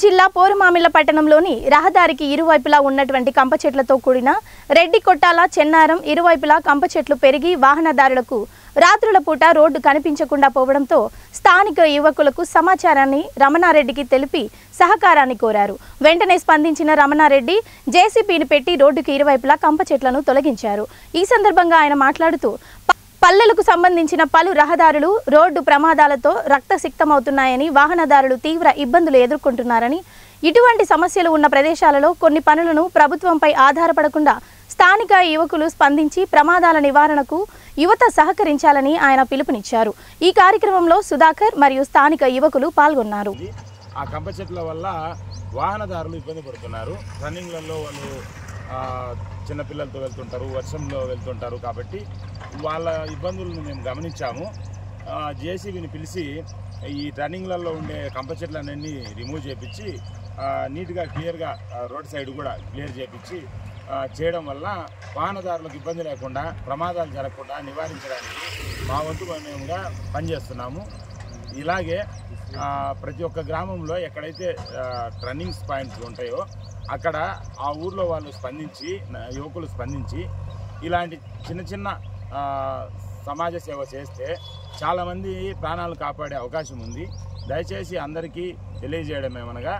జిల్లా పోరుమామిళ్ల పట్టణంలోని రహదారికి ఇరువైపులా ఉన్నటువంటి కంప చెట్లతో కూడిన రెడ్డి కొట్టాల చెన్నారం ఇరువైపులా కంప చెట్లు పెరిగి వాహనదారులకు రాత్రుల పూట రోడ్డు కనిపించకుండా పోవడంతో స్థానిక యువకులకు సమాచారాన్ని రమణారెడ్డికి తెలిపి సహకారాన్ని కోరారు. వెంటనే స్పందించిన రమణారెడ్డి జేసీబీని పెట్టి రోడ్డుకి ఇరువైపులా కంప చెట్లను తొలగించారు. ఈ సందర్భంగా ఆయన మాట్లాడుతూ పల్లెలకు సంబంధించిన పలు రహదారులు రోడ్డు ప్రమాదాలతో రక్తసిక్తమవుతున్నాయని, వాహనదారులు తీవ్ర ఇబ్బందులు ఎదుర్కొంటున్నారని, ఇటువంటి సమస్యలు ఉన్న ప్రదేశాలలో కొన్ని పనులను ప్రభుత్వంపై ఆధారపడకుండా స్థానిక యువకులు స్పందించి ప్రమాదాల నివారణకు యువత సహకరించాలని ఆయన పిలుపునిచ్చారు. ఈ కార్యక్రమంలో సుధాకర్ మరియు స్థానిక యువకులు పాల్గొన్నారు. ఆ కంప చెట్ల వల్ల వాహనదారులు ఇబ్బంది పడుతున్నారు. రన్నింగ్లలో వాళ్ళు చిన్నపిల్లలతో వెళ్తుంటారు, వర్షంలో వెళ్తుంటారు. కాబట్టి వాళ్ళ ఇబ్బందులను మేము గమనించాము. జేసీబీని పిలిచి ఈ టర్నింగ్లలో ఉండే కంప చెట్లన్నీ రిమూవ్ చేయించి నీట్గా క్లియర్గా రోడ్ సైడ్ కూడా క్లియర్ చేయించి చేయడం వల్ల వాహనదారులకు ఇబ్బంది లేకుండా ప్రమాదాలు జరగకుండా నివారించడానికి మా వంతు మేముగా పనిచేస్తున్నాము. ఇలాగే ప్రతి ఒక్క గ్రామంలో ఎక్కడైతే టర్నింగ్స్ పాయింట్స్ ఉంటాయో అక్కడ ఆ ఊర్లో వాళ్ళు స్పందించి, యువకులు స్పందించి ఇలాంటి చిన్న చిన్న సమాజ సేవ చేస్తే చాలామంది ప్రాణాలు కాపాడే అవకాశం ఉంది. దయచేసి అందరికీ తెలియజేయడం ఏమనగా